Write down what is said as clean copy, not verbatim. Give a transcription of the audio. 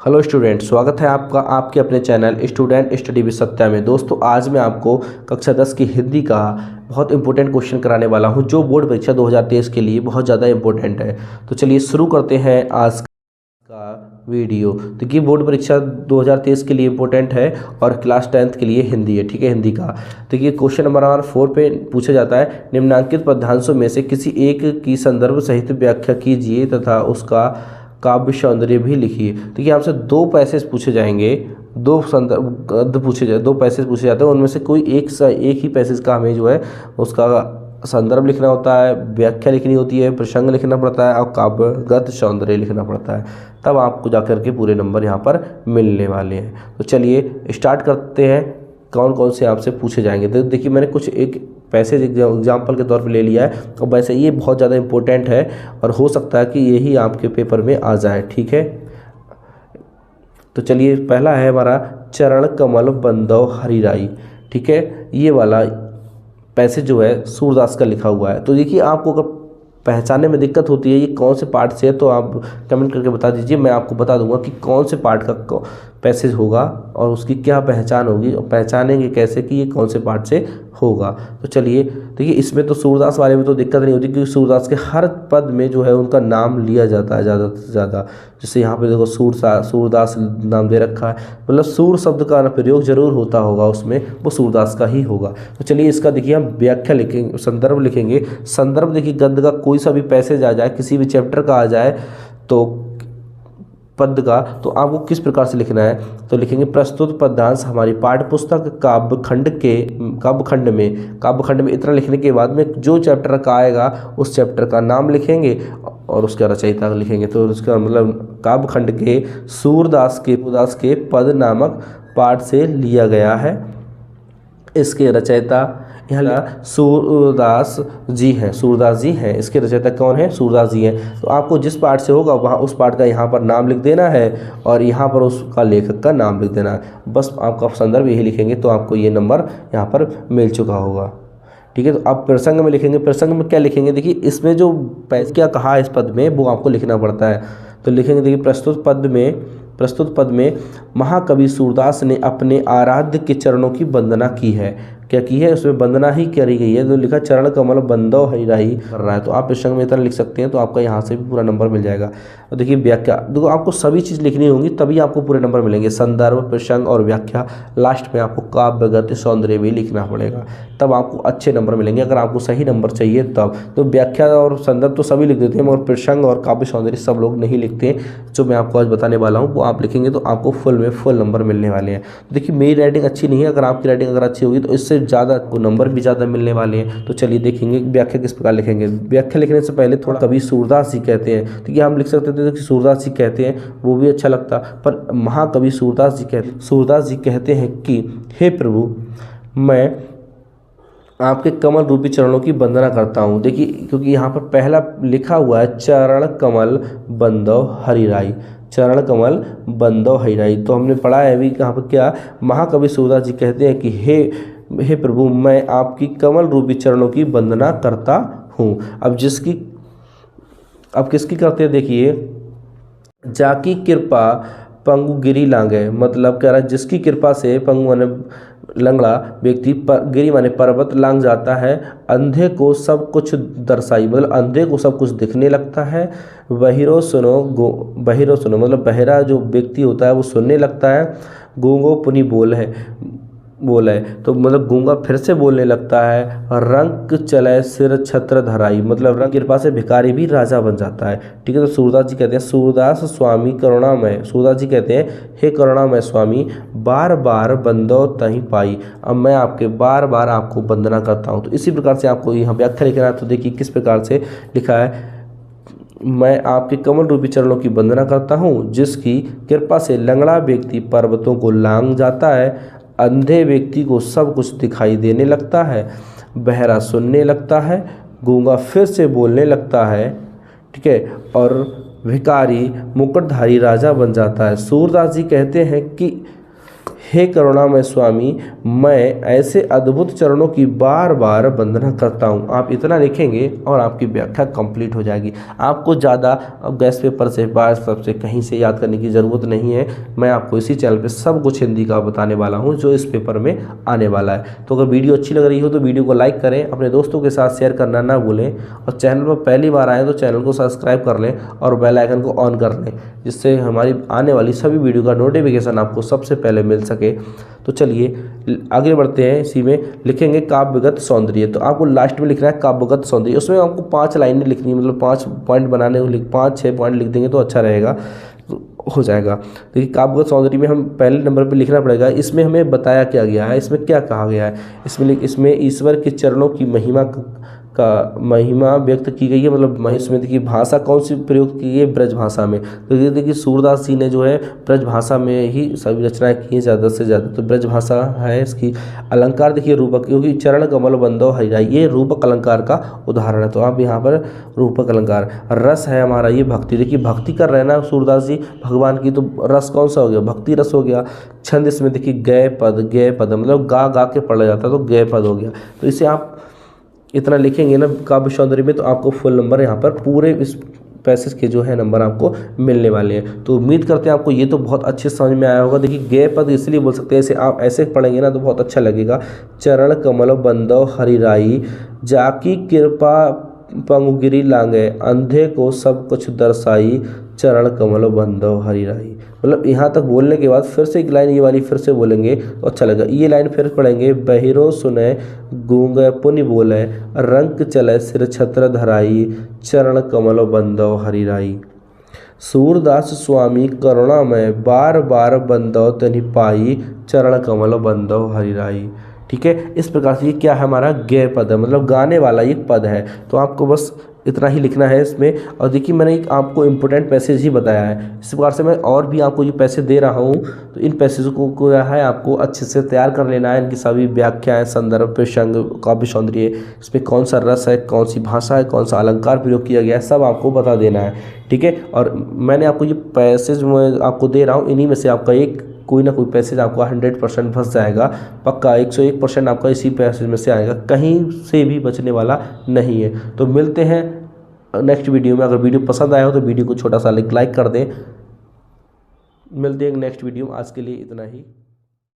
Hello student, स्वागत है आपका आपके अपने channel student study with Satya में। दोस्तों, आज मैं आपको कक्षा 10 की हिंदी का बहुत इंपॉर्टेंट क्वेश्चन कराने वाला हूं, जो बोर्ड परीक्षा 2023 के लिए बहुत ज़्यादा इंपॉर्टेंट है। तो चलिए शुरू करते हैं आज का वीडियो। देखिए, बोर्ड परीक्षा 2023 के लिए इंपॉर्टेंट है और क्लास 10th के लिए हिंदी है। ठीक है, हिंदी का देखिए क्वेश्चन नंबर 4 पे पूछा जाता है, निम्नांकित पद्यांशों में से किसी एक की संदर्भ सहित व्याख्या कीजिए तथा उसका काव्य सौंदर्य भी लिखिए। देखिए, आपसे दो पैसेज पूछे जाएंगे, दो संदर्भ पूछे जाए, दो पैसेज पूछे जाते हैं। उनमें से कोई एक ही पैसेज का हमें जो है उसका संदर्भ लिखना होता है, व्याख्या लिखनी होती है, प्रसंग लिखना पड़ता है और काव्यगत सौंदर्य लिखना पड़ता है। तब आपको जाकर के पूरे नंबर यहाँ पर मिलने वाले हैं। तो चलिए स्टार्ट करते हैं, कौन कौन से आपसे पूछे जाएंगे। तो देखिए, मैंने कुछ एक पैसेज एग्जाम्पल के तौर पे ले लिया है और वैसे ये बहुत ज़्यादा इंपॉर्टेंट है और हो सकता है कि यही आपके पेपर में आ जाए। ठीक है, तो चलिए पहला है हमारा, चरण कमल बंदौ हरिराई। ठीक है, ये वाला पैसेज जो है सूरदास का लिखा हुआ है। तो देखिए, आपको अगर पहचानने में दिक्कत होती है ये कौन से पार्ट से है तो आप कमेंट करके बता दीजिए, मैं आपको बता दूंगा कि कौन से पार्ट का पैसेज होगा और उसकी क्या पहचान होगी और पहचानेंगे कैसे कि ये कौन से पार्ट से होगा। तो चलिए देखिए, इसमें तो सूरदास वाले में तो दिक्कत नहीं होती क्योंकि सूरदास के हर पद में जो है उनका नाम लिया जाता है ज़्यादा से ज़्यादा। जैसे यहाँ पे देखो सूरदास नाम दे रखा है, मतलब सूर शब्द का प्रयोग जरूर होता होगा उसमें, वो सूरदास का ही होगा। तो चलिए इसका देखिए हम व्याख्या लिखेंगे, संदर्भ लिखेंगे। संदर्भ देखिए, गद्य का कोई सा भी पैसेज आ जाए, किसी भी चैप्टर का आ जाए तो पद का, तो आपको किस प्रकार से लिखना है तो लिखेंगे, प्रस्तुत पद्यांश हमारी पाठ्य पुस्तक काव्यखंड में इतना लिखने के बाद में जो चैप्टर का आएगा उस चैप्टर का नाम लिखेंगे और उसका रचयिता लिखेंगे। तो उसका मतलब काव्यखंड के सूरदास के पद नामक पाठ से लिया गया है। इसके रचयिता यहाँ सूरदास जी हैं। इसके रचयिता कौन है? सूरदास जी हैं। तो आपको जिस पार्ट से होगा वहाँ उस पार्ट का यहाँ पर नाम लिख देना है और यहाँ पर उसका लेखक का नाम लिख देना है। बस आपका संदर्भ यही लिखेंगे तो आपको ये नंबर यहाँ पर मिल चुका होगा। ठीक है, तो आप प्रसंग में लिखेंगे। प्रसंग में क्या लिखेंगे? देखिए, इसमें जो क्या कहा है इस पद में वो आपको लिखना पड़ता है। तो लिखेंगे, देखिए, प्रस्तुत पद में महाकवि सूरदास ने अपने आराध्य के चरणों की वंदना की है। क्या की है? उसमें वंदना ही करी गई है। तो लिखा, चरण कमल बंदौ हरिराई कर रहा है। तो आप प्रसंग में इतना लिख सकते हैं तो आपका यहाँ से भी पूरा नंबर मिल जाएगा। और देखिए व्याख्या, देखो आपको सभी चीज़ लिखनी होंगी तभी आपको पूरे नंबर मिलेंगे। संदर्भ, प्रसंग और व्याख्या, लास्ट में आपको काव्यगत सौंदर्य भी लिखना पड़ेगा, तब आपको अच्छे नंबर मिलेंगे। अगर आपको सही नंबर चाहिए तब तो व्याख्या और संदर्भ तो सभी लिख देते हैं, मगर प्रसंग और काव्य सौंदर्य सब लोग नहीं लिखते हैं। जो मैं आपको आज बताने वाला हूँ वो आप लिखेंगे तो आपको फुल नंबर मिलने वाले हैं। देखिए, मेरी राइटिंग अच्छी नहीं है, अगर आपकी राइटिंग अगर अच्छी होगी तो इससे ज़्यादा को नंबर भी ज़्यादा मिलने वाले हैं। तो चलिए देखेंगे व्याख्या किस प्रकार लिखेंगे। व्याख्या लिखने से पहले थोड़ा, कवि सूरदास जी कहते हैं, तो क्या हम लिख सकते थे कि सूरदास जी कहते हैं, वो भी अच्छा लगता, पर महाकवि सूरदास जी कहते हैं कि हे प्रभु, मैं आपके कमल रूपी चरणों की वंदना करता हूँ। देखिए, क्योंकि यहाँ पर पहला लिखा हुआ है चरण कमल बंदौ हरिराई, चरण कमल बंदौ हरिराई। तो हमने पढ़ा है अभी यहाँ पर क्या, महाकवि सूरदास जी कहते हैं कि हे प्रभु, मैं आपकी कमल रूपी चरणों की वंदना करता हूँ। अब किसकी करते हैं? देखिए, जाकी कृपा पंगु गिरी लांगे, मतलब कह रहा है जिसकी कृपा से पंगु माने लंगड़ा व्यक्ति, गिरी माने पर्वत, लांग जाता है, अंधे को सब कुछ दर्शाई, मतलब अंधे को सब कुछ दिखने लगता है। बहिरो सुनो मतलब बहरा जो व्यक्ति होता है वो सुनने लगता है। गूंगो पुनि बोल है तो मतलब गूंगा फिर से बोलने लगता है। रंग चले सिर छत्र धराई, मतलब रंग कृपा से भिखारी भी राजा बन जाता है। ठीक है, तो सूरदास जी कहते हैं, सूरदास स्वामी करुणामय, सूरदास जी कहते हैं, हे करुणामय स्वामी, बार बार बंदो तहीं पाई, अब मैं आपके बार बार आपको वंदना करता हूँ। तो इसी प्रकार से आपको यहाँ व्याख्या लिखना है। तो देखिए किस प्रकार से लिखा है, मैं आपके कमल रूपी चरणों की वंदना करता हूँ, जिसकी कृपा से लंगड़ा व्यक्ति पर्वतों को लांग जाता है, अंधे व्यक्ति को सब कुछ दिखाई देने लगता है, बहरा सुनने लगता है, गूंगा फिर से बोलने लगता है। ठीक है, और भिखारी मुकुटधारी राजा बन जाता है। सूरदास जी कहते हैं कि हे करुणामय स्वामी, मैं ऐसे अद्भुत चरणों की बार बार वंदना करता हूँ। आप इतना लिखेंगे और आपकी व्याख्या कंप्लीट हो जाएगी। आपको ज़्यादा गैस पेपर से व्हाट्सएप से कहीं से याद करने की ज़रूरत नहीं है। मैं आपको इसी चैनल पे सब कुछ हिंदी का बताने वाला हूँ जो इस पेपर में आने वाला है। तो अगर वीडियो अच्छी लग रही हो तो वीडियो को लाइक करें, अपने दोस्तों के साथ शेयर करना ना भूलें, और चैनल पर पहली बार आएँ तो चैनल को सब्सक्राइब कर लें और बेल आइकन को ऑन कर लें, जिससे हमारी आने वाली सभी वीडियो का नोटिफिकेशन आपको सबसे पहले मिल सके। तो चलिए आगे बढ़ते हैं। इसी में लिखेंगे काव्यगत सौंदर्य। तो आपको लास्ट में लिखना है काव्यगत सौंदर्य। उसमें आपको 5 लाइनें लिखनी है, मतलब 5 पॉइंट बनाने को 5-6 पॉइंट लिख देंगे तो अच्छा रहेगा, तो हो जाएगा। देखिए काव्यगत सौंदर्य में हम पहले नंबर पर लिखना पड़ेगा। इसमें हमें बताया क्या गया है, इसमें क्या कहा गया है। इसमें ईश्वर के चरणों की महिमा व्यक्त की गई है। मतलब इसमें देखिए भाषा कौन सी प्रयोग की गई है, ब्रज भाषा में। तो ये देखिए सूरदास जी ने जो है ब्रज भाषा में ही सभी रचनाएं की हैं ज़्यादा से ज़्यादा, तो ब्रज भाषा है इसकी। अलंकार देखिए रूपक, क्योंकि चरण कमल बंदो हरिराई, ये रूपक अलंकार का उदाहरण है। तो आप यहाँ पर रूपक अलंकार। रस है हमारा ये भक्ति। देखिए भक्ति कर रहे हैं ना सूरदास जी भगवान की, तो रस कौन सा हो गया, भक्ति रस हो गया। छंद इसमें देखिए गय पद मतलब गा गा के पढ़ा जाता है, तो गय पद हो गया। तो इसे आप इतना लिखेंगे ना काव्य सौंदर्य में, तो आपको फुल नंबर यहाँ पर पूरे इस पैसेज के जो है नंबर आपको मिलने वाले हैं। तो उम्मीद करते हैं आपको ये तो बहुत अच्छे समझ में आया होगा। देखिए गय पद इसलिए बोल सकते हैं, ऐसे आप ऐसे पढ़ेंगे ना तो बहुत अच्छा लगेगा। चरण कमल बंदो हरिराई, जाकी कृपा पंगुगिरी लांगे, अंधे को सब कुछ दर्शाई, चरण कमल बंदो हरिराई। मतलब यहाँ तक बोलने के बाद फिर से एक लाइन ये वाली फिर से बोलेंगे तो अच्छा लगेगा। ये लाइन फिर पढ़ेंगे। बहिरो सुने गूंगे पुनि बोले, रंक चले सिर छत्र धराई, चरण कमल बंदो हरिराई। सूरदास स्वामी करुणामय, बार बार बंदो तनि पाई, चरण कमल बंदो हरिराई। ठीक है, इस प्रकार से ये क्या है हमारा गेय पद है, मतलब गाने वाला ये पद है। तो आपको बस इतना ही लिखना है इसमें। और देखिए मैंने एक आपको इम्पोर्टेंट पैसेज ही बताया है, इस प्रकार से मैं और भी आपको ये पैसेज दे रहा हूँ। तो इन पैसेज को क्या है आपको अच्छे से तैयार कर लेना है। इनकी सभी व्याख्याएं, संदर्भ, प्रसंग, काव्य सौंदर्य, इसमें कौन सा रस है, कौन सी भाषा है, कौन सा अलंकार प्रयोग किया गया है, सब आपको बता देना है। ठीक है, और मैंने आपको ये पैसेज मैं आपको दे रहा हूँ, इन्हीं में से आपका एक कोई ना कोई पैसेज आपका 100% फंस जाएगा, पक्का 101% आपका इसी पैसेज में से आएगा, कहीं से भी बचने वाला नहीं है। तो मिलते हैं नेक्स्ट वीडियो में। अगर वीडियो पसंद आया हो तो वीडियो को छोटा सा लाइक कर दें। मिलते हैं नेक्स्ट वीडियो में, आज के लिए इतना ही।